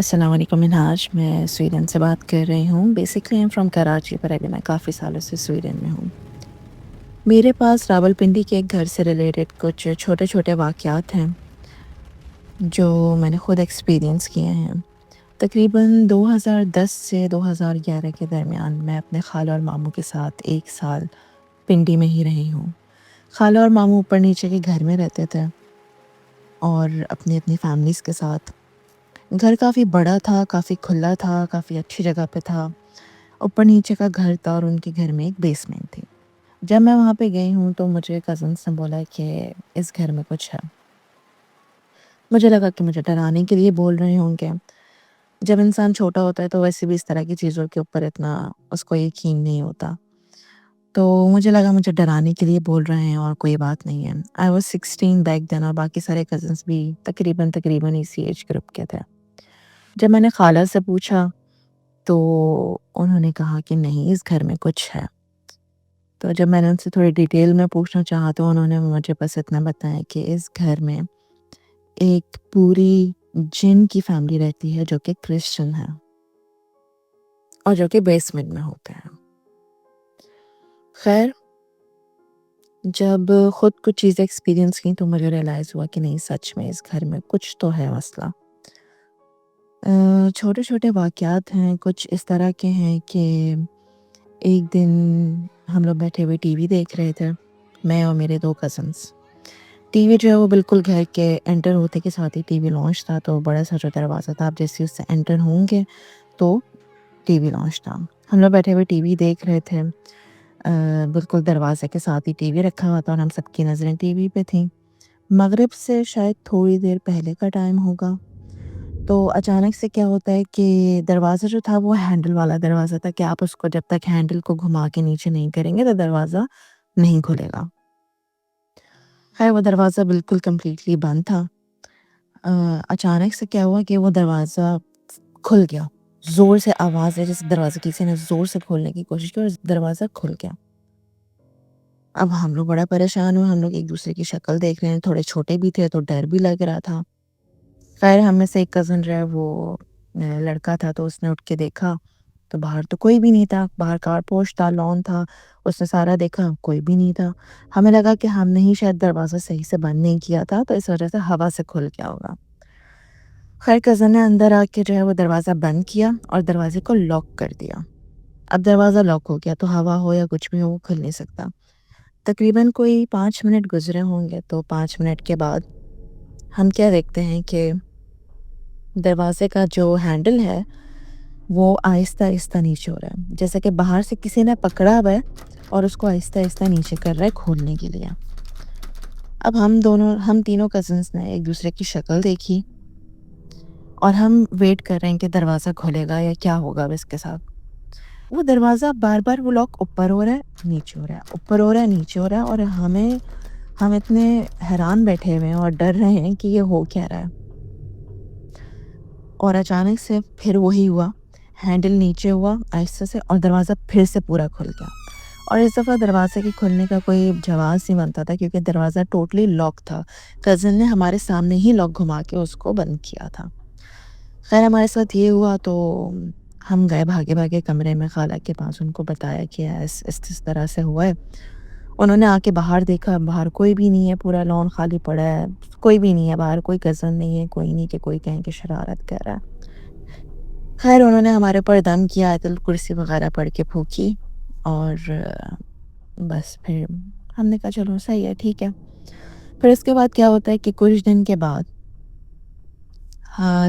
السلام علیکم منہاج، میں سویڈن سے بات کر رہی ہوں۔ بیسکلی ایم فرام کراچی، پر ابھی میں کافی سالوں سے سویڈن میں ہوں۔ میرے پاس راولپنڈی کے ایک گھر سے ریلیٹڈ کچھ چھوٹے چھوٹے واقعات ہیں جو میں نے خود ایکسپیرینس کیے ہیں۔ تقریباً 2010 سے 2011 کے درمیان میں اپنے خالہ اور ماموں کے ساتھ 1 سال پنڈی میں ہی رہی ہوں۔ خالہ اور ماموں اوپر نیچے کے گھر میں رہتے تھے اور اپنی فیملیز کے ساتھ۔ گھر کافی بڑا تھا، کافی کھلا تھا، کافی اچھی جگہ پہ تھا۔ اوپر نیچے کا گھر تھا اور ان کے گھر میں ایک بیسمنٹ تھی۔ جب میں وہاں پہ گئی ہوں تو مجھے کزنس نے بولا کہ اس گھر میں کچھ ہے۔ مجھے لگا کہ مجھے ڈرانے کے لیے بول رہے ہوں گے۔ جب انسان چھوٹا ہوتا ہے تو ویسے بھی اس طرح کی چیزوں کے اوپر اتنا اس کو یقین نہیں ہوتا، تو مجھے لگا مجھے ڈرانے کے لیے بول رہے ہیں اور کوئی بات نہیں ہے۔ I was 16 بیک دین اور باقی سارے کزنس بھی تقریباً اسی ایج گروپ کے تھے۔ جب میں نے خالہ سے پوچھا تو انہوں نے کہا کہ نہیں، اس گھر میں کچھ ہے۔ تو جب میں نے ان سے تھوڑی ڈیٹیل میں پوچھنا چاہا تو انہوں نے مجھے بس اتنا بتایا کہ اس گھر میں ایک پوری جن کی فیملی رہتی ہے جو کہ کرسچن ہے اور جو کہ بیسمنٹ میں ہوتے ہیں۔ خیر، جب خود کچھ چیزیں ایکسپیرینس کی تو مجھے ریئلائز ہوا کہ نہیں، سچ میں اس گھر میں کچھ تو ہے مسئلہ۔ چھوٹے چھوٹے واقعات ہیں، کچھ اس طرح کے ہیں کہ ایک دن ہم لوگ بیٹھے ہوئے ٹی وی دیکھ رہے تھے، میں اور میرے 2 کزنس۔ ٹی وی جو ہے وہ بالکل گھر کے انٹر ہوتے کے ساتھ ہی ٹی وی لانچ تھا، تو بڑا سا جو دروازہ تھا، آپ جیسے اس سے انٹر ہوں گے تو ٹی وی لانچ تھا۔ ہم لوگ بیٹھے ہوئے ٹی وی دیکھ رہے تھے، بالکل دروازے کے ساتھ ہی ٹی وی رکھا ہوا تھا اور ہم سب کی نظریں ٹی وی پہ تھیں۔ مغرب سے شاید تھوڑی دیر پہلے کا ٹائم ہوگا، تو اچانک سے کیا ہوتا ہے کہ دروازہ جو تھا وہ ہینڈل والا دروازہ تھا کہ آپ اس کو جب تک ہینڈل کو گھما کے نیچے نہیں کریں گے تو دروازہ نہیں کھلے گا۔ خیر، وہ دروازہ بالکل کمپلیٹلی بند تھا۔ اچانک سے کیا ہوا کہ وہ دروازہ کھل گیا، زور سے آواز ہے جیسے دروازہ کسی نے زور سے کھولنے کی کوشش کی اور دروازہ کھل گیا۔ اب ہم لوگ بڑا پریشان ہوئے، ہم لوگ ایک دوسرے کی شکل دیکھ رہے ہیں، تھوڑے چھوٹے بھی تھے تو ڈر بھی لگ رہا تھا۔ خیر، ہم میں سے ایک کزن جو ہے وہ لڑکا تھا تو اس نے اٹھ کے دیکھا تو باہر تو کوئی بھی نہیں تھا، باہر کار پوش تھا، لان تھا، اس نے سارا دیکھا، کوئی بھی نہیں تھا۔ ہمیں لگا کہ ہم نے ہی شاید دروازہ صحیح سے بند نہیں کیا تھا تو اس وجہ سے ہوا سے کھل گیا ہوگا۔ خیر، کزن نے اندر آ کے جو ہے وہ دروازہ بند کیا اور دروازے کو لاک کر دیا۔ اب دروازہ لاک ہو گیا تو ہوا ہو یا کچھ بھی ہو وہ کھل نہیں سکتا۔ تقریباً کوئی 5 منٹ گزرے ہوں گے تو 5 منٹ کے بعد ہم کیا دیکھتے ہیں کہ دروازے کا جو ہینڈل ہے وہ آہستہ آہستہ نیچے ہو رہا ہے، جیسا کہ باہر سے کسی نے پکڑا ہوا ہے اور اس کو آہستہ آہستہ نیچے کر رہا ہے کھولنے کے لیے۔ اب ہم تینوں کزنس نے ایک دوسرے کی شکل دیکھی اور ہم ویٹ کر رہے ہیں کہ دروازہ کھلے گا یا کیا ہوگا اب اس کے ساتھ۔ وہ دروازہ بار بار وہ لاک اوپر ہو رہا ہے، نیچے ہو رہا ہے، اوپر ہو رہا ہے، نیچے ہو رہا ہے، اور ہم اتنے حیران بیٹھے ہوئے ہیں اور ڈر رہے ہیں کہ یہ ہو کیا رہا ہے۔ اور اچانک سے پھر وہی ہوا، ہینڈل نیچے ہوا آہستہ سے اور دروازہ پھر سے پورا کھل گیا۔ اور اس دفعہ دروازے کے کھلنے کا کوئی جواز نہیں بنتا تھا کیونکہ دروازہ ٹوٹلی لاک تھا۔ کزن نے ہمارے سامنے ہی لاک گھما کے اس کو بند کیا تھا۔ خیر، ہمارے ساتھ یہ ہوا تو ہم گئے بھاگے کمرے میں خالہ کے پاس، ان کو بتایا کہ اس طرح سے ہوا ہے۔ انہوں نے آ کے باہر دیکھا، باہر کوئی بھی نہیں ہے، پورا لان خالی پڑا ہے، کوئی بھی نہیں ہے باہر، کوئی کزن نہیں ہے، کوئی نہیں کہ کوئی کہیں کہ شرارت کر رہا ہے۔ خیر، انہوں نے ہمارے اوپر دم کیا، آیت الکرسی وغیرہ پڑھ کے پھونکی اور بس پھر ہم نے کہا چلو صحیح ہے، ٹھیک ہے۔ پھر اس کے بعد کیا ہوتا ہے کہ کچھ دن کے بعد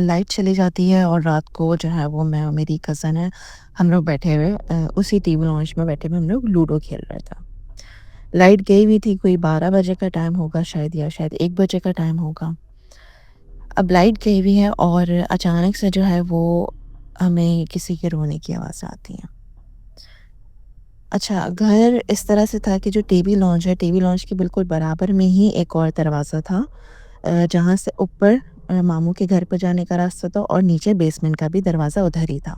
لائٹ چلی جاتی ہے اور رات کو جو ہے وہ میں اور میری کزن ہے، ہم لوگ بیٹھے ہوئے اسی ٹی وی لانچ میں بیٹھے ہوئے ہم لوگ لوڈو کھیل رہے تھے۔ لائٹ گئی ہوئی تھی، کوئی 12 بجے کا ٹائم ہوگا شاید، یا شاید 1 بجے کا ٹائم ہوگا۔ اب لائٹ گئی ہوئی ہے اور اچانک سے جو ہے وہ ہمیں کسی کے رونے کی آواز آتی ہے۔ اچھا، گھر اس طرح سے تھا کہ جو ٹی وی لانچ ہے، ٹی وی لانچ کے بالکل برابر میں ہی ایک اور دروازہ تھا جہاں سے اوپر ماموں کے گھر پہ جانے کا راستہ تھا اور نیچے بیسمنٹ کا بھی دروازہ ادھر ہی تھا۔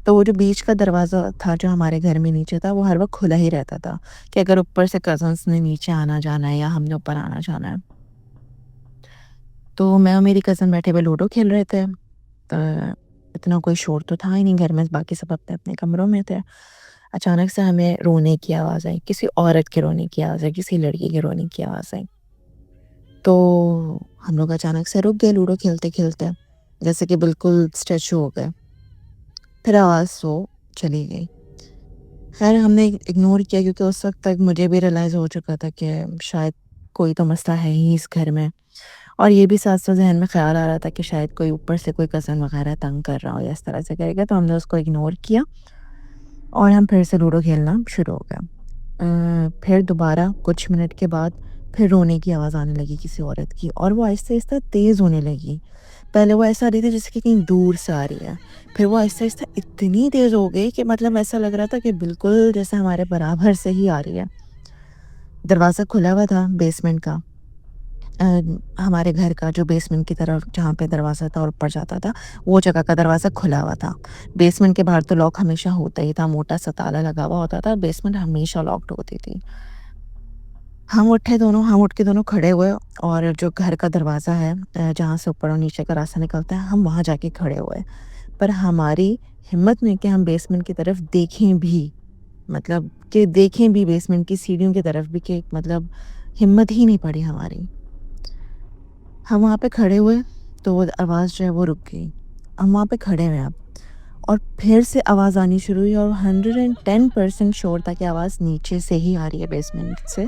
تو وہ جو بیچ کا دروازہ تھا جو ہمارے گھر میں نیچے تھا وہ ہر وقت کھلا ہی رہتا تھا کہ اگر اوپر سے کزنس نے نیچے آنا جانا ہے یا ہم نے اوپر آنا جانا ہے۔ تو میں اور میری کزن بیٹھے ہوئے لوڈو کھیل رہے تھے، تو اتنا کوئی شور تو تھا ہی نہیں گھر میں، باقی سب اپنے اپنے کمروں میں تھے۔ اچانک سے ہمیں رونے کی آواز آئی، کسی عورت کے رونے کی آواز آئی، کسی لڑکی کے رونے کی آواز آئی۔ تو ہم لوگ اچانک سے رک گئے لوڈو کھیلتے کھیلتے، جیسے کہ بالکل اسٹیچو ہو گئے۔ پھر آواز تو چلی گئی۔ خیر ہم نے اگنور کیا، کیونکہ اس وقت تک مجھے بھی ریئلائز ہو چکا تھا کہ شاید کوئی تو مسئلہ ہے ہی اس گھر میں، اور یہ بھی ساتھ ساتھ ذہن میں خیال آ رہا تھا کہ شاید کوئی اوپر سے کوئی کزن وغیرہ تنگ کر رہا ہو یا اس طرح سے کرے گا، تو ہم نے اس کو اگنور کیا اور ہم پھر سے لوڈو کھیلنا شروع ہو گیا۔ پھر دوبارہ کچھ منٹ کے بعد پھر رونے کی آواز آنے لگی کسی عورت کی، اور وہ آہستہ آہستہ تیز ہونے لگی۔ پہلے وہ ایسا آ رہی تھی جیسے کہ کہیں دور سے آ رہی ہے، پھر وہ آہستہ آہستہ اتنی تیز ہو گئی کہ مطلب ایسا لگ رہا تھا کہ بالکل جیسے ہمارے برابر سے ہی آ رہی ہے۔ دروازہ کھلا ہوا تھا بیسمنٹ کا، ہمارے گھر کا جو بیسمنٹ کی طرف جہاں پہ دروازہ تھا اور اوپر جاتا تھا وہ جگہ کا دروازہ کھلا ہوا تھا۔ بیسمنٹ کے باہر تو لاک ہمیشہ ہوتا ہی تھا، موٹا سا تالا لگا ہوا ہوتا تھا، بیسمنٹ ہمیشہ لاکڈ ہوتی تھی۔ ہم اٹھ کے دونوں کھڑے ہوئے، اور جو گھر کا دروازہ ہے جہاں سے اوپر اور نیچے کا راستہ نکلتا ہے، ہم وہاں جا کے کھڑے ہوئے، پر ہماری ہمت نہیں کہ ہم بیسمنٹ کی طرف دیکھیں بھی، مطلب کہ دیکھیں بھی بیسمنٹ کی سیڑھیوں کی طرف بھی، کہ مطلب ہمت ہی نہیں پڑی ہماری۔ ہم وہاں پہ کھڑے ہوئے تو وہ آواز جو ہے وہ رک گئی۔ ہم وہاں پہ کھڑے ہوئے اب، اور پھر سے آواز آنی شروع ہوئی، اور 110% شور تھا کہ آواز نیچے سے ہی آ رہی ہے، بیسمنٹ سے،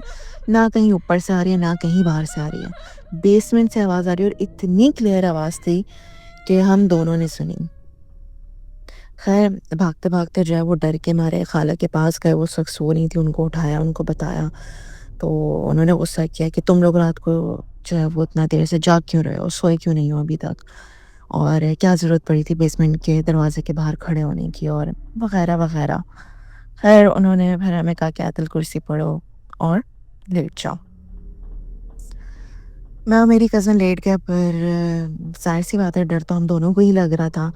نہ کہیں اوپر سے آ رہی ہے نہ کہیں باہر سے آ رہی ہے، بیسمنٹ سے آواز آ رہی ہے، اور اتنی کلیئر آواز تھی کہ ہم دونوں نے سنی۔ خیر بھاگتے بھاگتے جو ہے وہ ڈر کے مارے خالہ کے پاس گئے، وہ اس وقت سو رہی تھی، ان کو اٹھایا، ان کو بتایا، تو انہوں نے غصہ کیا کہ تم لوگ رات کو جو ہے وہ اتنا دیر سے جاگ کیوں رہے ہو، سوئے کیوں نہیں ہو ابھی تک، اور کیا ضرورت پڑی تھی بیسمنٹ کے دروازے کے باہر کھڑے ہونے کی، اور وغیرہ وغیرہ۔ خیر انہوں نے پھر ہمیں کہا کہ آیت الکرسی پڑھو اور لیٹ جاؤ۔ میں اور میری کزن لیٹ گئے، پر ظاہر سی بات ہے ڈر تو ہم دونوں کو ہی لگ رہا تھا۔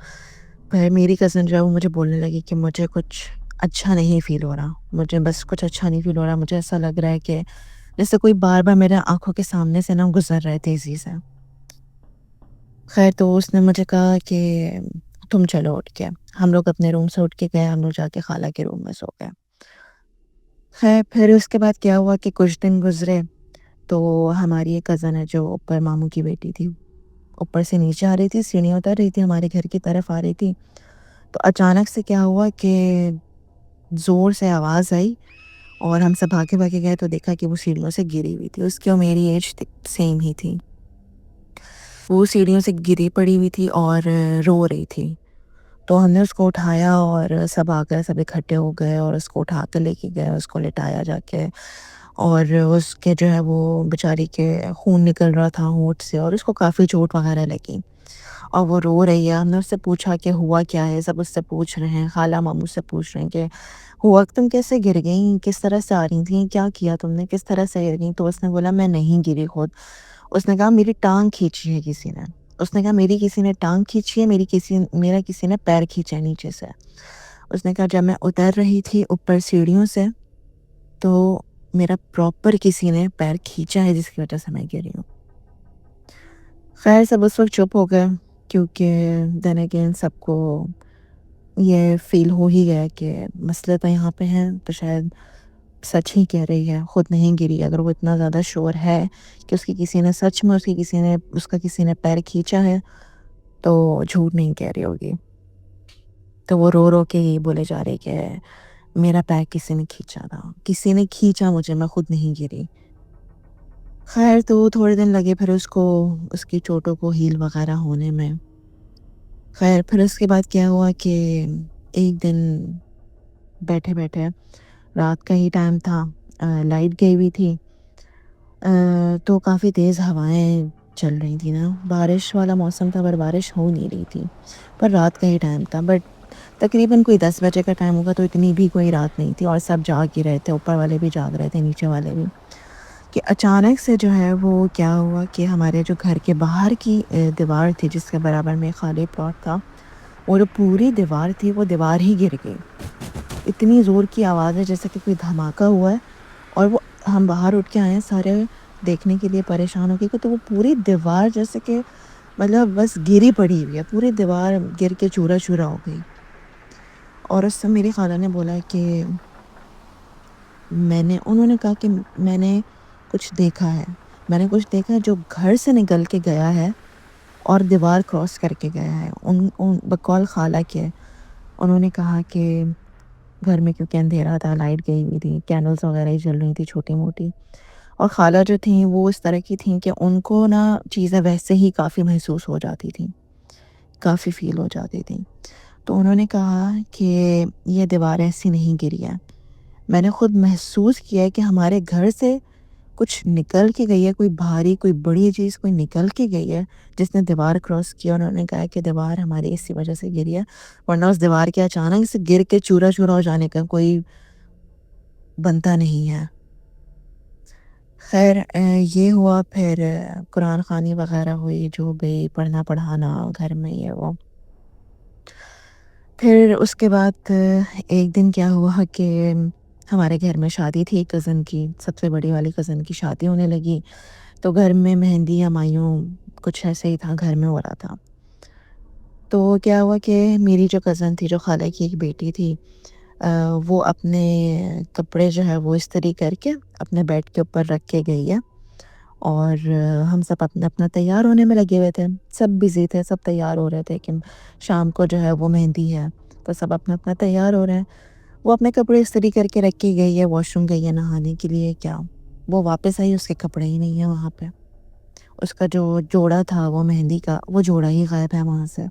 پھر میری کزن جو ہے وہ مجھے بولنے لگی کہ مجھے کچھ اچھا نہیں فیل ہو رہا، مجھے بس کچھ اچھا نہیں فیل ہو رہا، مجھے ایسا لگ رہا ہے کہ جیسے کوئی بار بار میرے آنکھوں کے سامنے سے نہ گزر رہے تیزی سے۔ خیر تو اس نے مجھے کہا کہ تم چلو اٹھ کے، ہم لوگ اپنے روم سے اٹھ کے گئے، ہم لوگ جا کے خالہ کے روم میں سو گئے۔ خیر پھر اس کے بعد کیا ہوا کہ کچھ دن گزرے، تو ہماری ایک کزن ہے جو اوپر ماموں کی بیٹی تھی، اوپر سے نیچے آ رہی تھی، سیڑھیاں اتر رہی تھی، ہمارے گھر کی طرف آ رہی تھی، تو اچانک سے کیا ہوا کہ زور سے آواز آئی، اور ہم سب بھاگے بھاگے گئے تو دیکھا کہ وہ سیڑھیوں سے گری ہوئی تھی۔ اس کی اور میری ایج سیم ہی تھی، وہ سیڑھیوں سے گری پڑی ہوئی تھی اور رو رہی تھی۔ تو ہم نے اس کو اٹھایا، اور سب آ گئے، سب اکٹھے ہو گئے، اور اس کو اٹھا کے لے کے گئے، اس کو لٹایا جا کے، اور اس کے جو ہے وہ بیچاری کے خون نکل رہا تھا ہونٹ سے، اور اس کو کافی چوٹ وغیرہ لگی، اور وہ رو رہی ہے۔ ہم نے اس سے پوچھا کہ ہوا کیا ہے، سب اس سے پوچھ رہے ہیں، خالہ ماموں سے پوچھ رہے ہیں کہ ہوا تم کیسے گر گئیں، کس طرح سے آ رہی تھیں، کیا کیا تم نے، کس طرح سے گر گئیں؟ تو اس نے بولا میں نہیں گری خود، اس نے کہا میری ٹانگ کھینچی ہے کسی نے، اس نے کہا میری کسی نے ٹانگ کھینچی ہے، میرا کسی نے پیر کھینچا ہے نیچے سے۔ اس نے کہا جب میں اتر رہی تھی اوپر سیڑھیوں سے تو میرا پراپر کسی نے پیر کھینچا ہے، جس کی وجہ سے میں گری ہوں۔ خیر سب اس وقت چپ ہو گئے، کیونکہ دین اگین سب کو یہ فیل ہو ہی گیا کہ مسئلہ تو یہاں پہ ہے، تو شاید سچ ہی کہہ رہی ہے، خود نہیں گری۔ اگر وہ اتنا زیادہ شور ہے کہ اس کا کسی نے پیر کھینچا ہے، تو جھوٹ نہیں کہہ رہی ہوگی۔ تو وہ رو رو کے ہی بولے جا رہے کہ میرا پیر کسی نے کھینچا تھا، کسی نے کھینچا مجھے، میں خود نہیں گری۔ خیر تو تھوڑے دن لگے پھر اس کی چوٹوں کو ہیل وغیرہ ہونے میں۔ خیر پھر اس کے بعد کیا ہوا کہ ایک دن بیٹھے بیٹھے، رات کا ہی ٹائم تھا، لائٹ گئی ہوئی تھی، تو کافی تیز ہوائیں چل رہی تھی نا، بارش والا موسم تھا پر بارش ہو نہیں رہی تھی، پر رات کا ہی ٹائم تھا، بٹ تقریباً کوئی 10 بجے کا ٹائم ہوگا، تو اتنی بھی کوئی رات نہیں تھی، اور سب جاگ ہی رہے تھے، اوپر والے بھی جاگ رہے تھے، نیچے والے بھی، کہ اچانک سے جو ہے وہ کیا ہوا کہ ہمارے جو گھر کے باہر کی دیوار تھی، جس کے برابر میں خالی پلاٹ تھا، وہ جو پوری دیوار تھی وہ دیوار ہی گر گئی۔ اتنی زور کی آواز ہے جیسے کہ کوئی دھماکہ ہوا ہے، اور وہ ہم باہر اٹھ کے آئے ہیں سارے دیکھنے کے لیے، پریشان ہو کے، کہ تو وہ پوری دیوار جیسے کہ مطلب بس گری پڑی ہوئی ہے، پوری دیوار گر کے چورا چورا ہو گئی۔ اور اس سے میری خالہ نے بولا کہ انہوں نے کہا کہ میں نے کچھ دیکھا ہے، میں نے کچھ دیکھا ہے جو گھر سے نکل کے گیا ہے اور دیوار کراس کر کے گیا ہے۔ بقول خالہ کے انہوں نے کہا کہ گھر میں کیونکہ اندھیرا تھا، لائٹ گئی ہوئی تھی، کینڈلز وغیرہ ہی جل رہی تھی چھوٹی موٹی، اور خالہ جو تھیں وہ اس طرح کی تھیں کہ ان کو نا چیزیں ویسے ہی کافی محسوس ہو جاتی تھیں، کافی فیل ہو جاتی تھیں۔ تو انہوں نے کہا کہ یہ دیوار ایسی نہیں گری ہے، میں نے خود محسوس کیا ہے کہ ہمارے گھر سے کچھ نکل کے گئی ہے، کوئی بھاری کوئی بڑی چیز کوئی نکل کے گئی ہے جس نے دیوار کراس کیا۔ انہوں نے کہا کہ دیوار ہماری اسی وجہ سے گری ہے، ورنہ اس دیوار کے اچانک سے گر کے چورا چورا ہو جانے کا کوئی بنتا نہیں ہے۔ خیر یہ ہوا، پھر قرآن خوانی وغیرہ ہوئی، جو بھی پڑھنا پڑھانا گھر میں یہ وہ۔ پھر اس کے بعد ایک دن کیا ہوا کہ ہمارے گھر میں شادی تھی کزن کی، سب سے بڑی والی کزن کی شادی ہونے لگی، تو گھر میں مہندی یا مایوں کچھ ایسے ہی تھا، گھر میں ہو رہا تھا۔ تو کیا ہوا کہ میری جو کزن تھی، جو خالہ کی ایک بیٹی تھی، وہ اپنے کپڑے جو ہے وہ استری کر کے اپنے بیڈ کے اوپر رکھ کے گئی ہے، اور ہم سب اپنا اپنا تیار ہونے میں لگے ہوئے تھے، سب بزی تھے، سب تیار ہو رہے تھے کہ شام کو جو ہے وہ مہندی ہے، تو سب اپنا اپنا تیار ہو رہے ہیں۔ وہ اپنے کپڑے استری کر کے رکھ کے گئی ہے، واش روم گئی ہے نہانے کے لیے، کیا وہ واپس آئی، اس کے کپڑے ہی نہیں ہیں وہاں پہ، اس کا جو جوڑا تھا وہ مہندی کا، وہ جوڑا ہی غائب ہے وہاں سے۔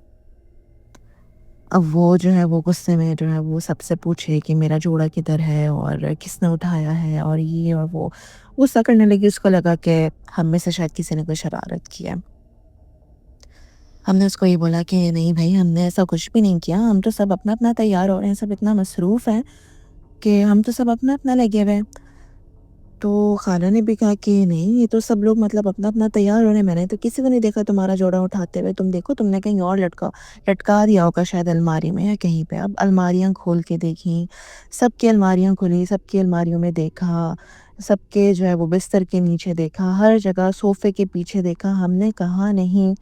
اب وہ جو ہے وہ غصے میں جو ہے وہ سب سے پوچھے کہ میرا جوڑا کدھر ہے اور کس نے اٹھایا ہے اور یہ اور وہ، غصہ کرنے لگی۔ اس کو لگا کہ ہم میں سے شاید کسی نے کوئی شرارت کیا۔ ہم نے اس کو یہ بولا کہ نہیں بھائی، ہم نے ایسا کچھ بھی نہیں کیا، ہم تو سب اپنا اپنا تیار ہو رہے ہیں، سب اتنا مصروف ہیں کہ ہم تو سب اپنا اپنا لگے ہوئے ہیں۔ تو خالہ نے بھی کہا کہ نہیں، یہ تو سب لوگ مطلب اپنا اپنا تیار ہو رہے ہیں، میں نے تو کسی کو نہیں دیکھا تمہارا جوڑا اٹھاتے ہوئے، تم دیکھو تم نے کہیں اور لٹکا دیا ہوگا شاید الماری میں یا کہیں پہ۔ اب الماریاں کھول کے دیکھیں، سب کی الماریاں کھلی، سب کی الماریوں میں دیکھا، سب کے جو ہے وہ بستر کے نیچے دیکھا، ہر جگہ صوفے کے پیچھے دیکھا، ہم نے کہا نہیں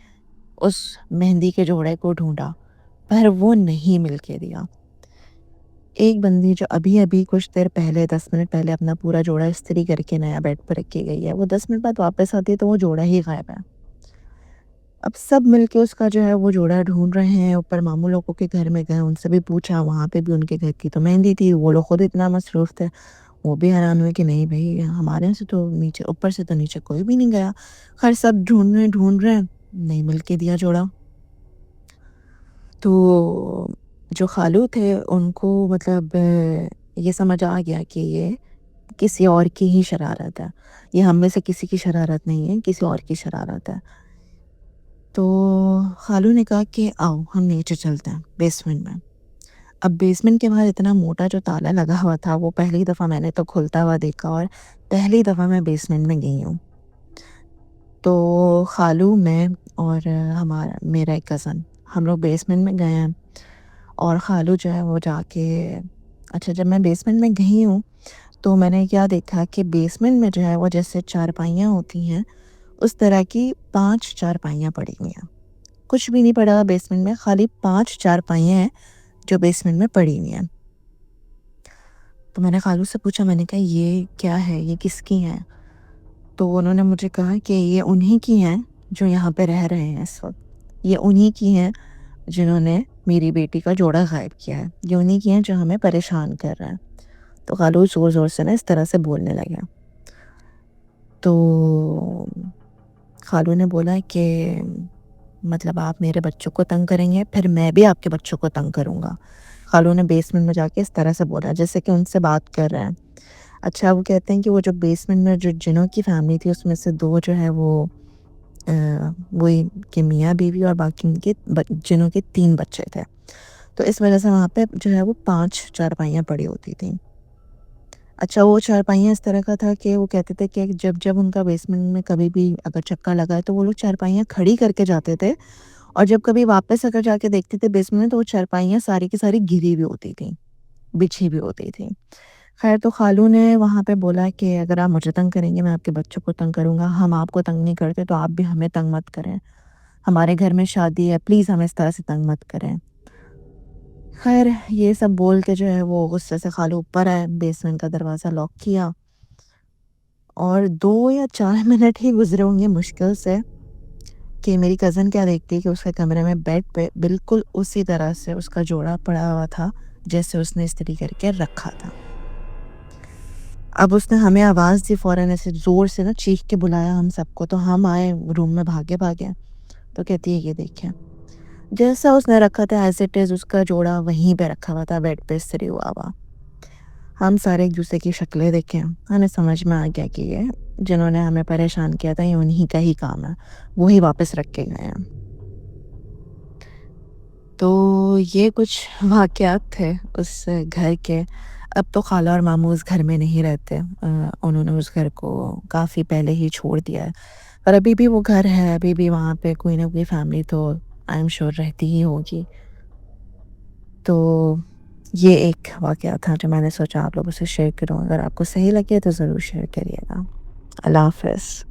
اس مہندی کے جوڑے کو ڈھونڈا، پر وہ نہیں مل کے دیا۔ ایک بندی جو ابھی ابھی کچھ دیر پہلے 10 منٹ پہلے اپنا پورا جوڑا استری کر کے نیا بیڈ پر رکھ کے گئی ہے، وہ 10 منٹ بعد واپس آتی ہے تو وہ جوڑا ہی غائب ہے۔ اب سب مل کے اس کا جو ہے وہ جوڑا ڈھونڈ رہے ہیں، اوپر ماموں لوگوں کے گھر میں گئے، ان سے بھی پوچھا، وہاں پہ بھی ان کے گھر کی تو مہندی تھی، وہ لوگ خود اتنا مصروف تھے، وہ بھی حیران ہوئے کہ نہیں بھائی ہمارے سے تو نیچے، اوپر سے تو نیچے کوئی بھی نہیں گیا۔ خیر سب ڈھونڈ رہے ہیں، نہیں مل کے دیا جوڑا۔ تو جو خالو تھے ان کو مطلب یہ سمجھ آ گیا کہ یہ کسی اور کی ہی شرارت ہے، یہ ہم میں سے کسی کی شرارت نہیں ہے، کسی اور کی شرارت ہے۔ تو خالو نے کہا کہ آؤ ہم نیچے چلتے ہیں بیسمنٹ میں۔ اب بیسمنٹ کے باہر اتنا موٹا جو تالا لگا ہوا تھا، وہ پہلی دفعہ میں نے تو کھلتا ہوا دیکھا، اور پہلی دفعہ میں بیسمنٹ میں گئی ہوں۔ تو خالو، میں اور میرا ایک کزن، ہم لوگ بیسمنٹ میں گئے ہیں، اور خالو جو ہے وہ جا کے، اچھا جب میں بیسمنٹ میں گئی ہوں تو میں نے کیا دیکھا کہ بیسمنٹ میں جو ہے وہ جیسے چارپائیاں ہوتی ہیں اس طرح کی 5 چارپائیاں پڑی ہوئی ہیں، کچھ بھی نہیں پڑا بیسمنٹ میں، خالی 5 چارپائیاں ہیں جو بیسمنٹ میں پڑی ہوئی ہیں۔ تو میں نے خالو سے پوچھا، میں نے کہا یہ کیا ہے، یہ کس کی ہیں؟ تو انہوں نے مجھے کہا کہ یہ انہی کی ہیں جو یہاں پہ رہ رہے ہیں اس وقت، یہ انہی کی ہیں جنہوں نے میری بیٹی کا جوڑا غائب کیا ہے، یہ انہی کی ہیں جو ہمیں پریشان کر رہے ہیں۔ تو خالو زور زور سے نا اس طرح سے بولنے لگا۔ تو خالو نے بولا کہ مطلب آپ میرے بچوں کو تنگ کریں گے، پھر میں بھی آپ کے بچوں کو تنگ کروں گا۔ خالو نے بیسمنٹ میں جا کے اس طرح سے بولا جیسے کہ ان سے بات کر رہے ہیں۔ اچھا وہ کہتے ہیں کہ وہ جو بیسمنٹ میں جو جنوں کی فیملی تھی اس میں سے 2 جو ہے وہ وہی کہ میاں بیوی، اور باقی ان کے جنوں کے 3 بچے تھے، تو اس وجہ سے وہاں پہ جو ہے وہ 5 چارپائیاں پڑی ہوتی تھیں۔ اچھا وہ چارپائیاں اس طرح کا تھا کہ وہ کہتے تھے کہ جب ان کا بیسمنٹ میں کبھی بھی اگر چکر لگا ہے تو وہ لوگ چارپائیاں کھڑی کر کے جاتے تھے، اور جب کبھی واپس اگر جا کے دیکھتے تھے بیسمنٹ میں تو وہ چارپائیاں ساری کی ساری گری ہوئی ہوتی تھیں، بچھی بھی ہوتی تھیں۔ خیر تو خالو نے وہاں پہ بولا کہ اگر آپ مجھے تنگ کریں گے میں آپ کے بچوں کو تنگ کروں گا، ہم آپ کو تنگ نہیں کرتے تو آپ بھی ہمیں تنگ مت کریں۔ ہمارے گھر میں شادی ہے، پلیز ہمیں اس طرح سے تنگ مت کریں۔ خیر یہ سب بول کے جو ہے وہ غصے سے خالو اوپر آئے، بیسمنٹ کا دروازہ لاک کیا، اور 2 یا 4 منٹ ہی گزرے ہوں گے مشکل سے کہ میری کزن کیا دیکھتی کہ اس کے کمرے میں بیڈ پہ بالکل اسی طرح سے اس کا جوڑا پڑا ہوا تھا جیسے اس نے استری کر کے رکھا تھا۔ اب اس نے ہمیں آواز دی، فوراً ایسے زور سے نا چیخ کے بلایا ہم سب کو، تو ہم آئے روم میں بھاگے بھاگے، تو کہتی ہے یہ دیکھیں جیسا اس نے رکھا تھا ایز اٹ از اس کا جوڑا وہیں پہ رکھا ہوا تھا، بیڈ پہ استری ہوا ہوا۔ ہم سارے ایک دوسرے کی شکلیں دیکھیں، ہمیں سمجھ میں آ گیا کہ یہ جنہوں نے ہمیں پریشان کیا تھا یہ انہی کا ہی کام ہے، وہی واپس رکھ کے گئے ہیں۔ تو یہ کچھ واقعات تھے اس گھر کے۔ اب تو خالہ اور ماموں اس گھر میں نہیں رہتے، انہوں نے اس گھر کو کافی پہلے ہی چھوڑ دیا ہے، پر ابھی بھی وہ گھر ہے، ابھی بھی وہاں پہ کوئی نہ کوئی فیملی تو آئی ایم شیور رہتی ہی ہوگی۔ تو یہ ایک واقعہ تھا جو میں نے سوچا آپ لوگوں سے شیئر کروں، اگر آپ کو صحیح لگے تو ضرور شیئر کریے گا۔ اللہ حافظ۔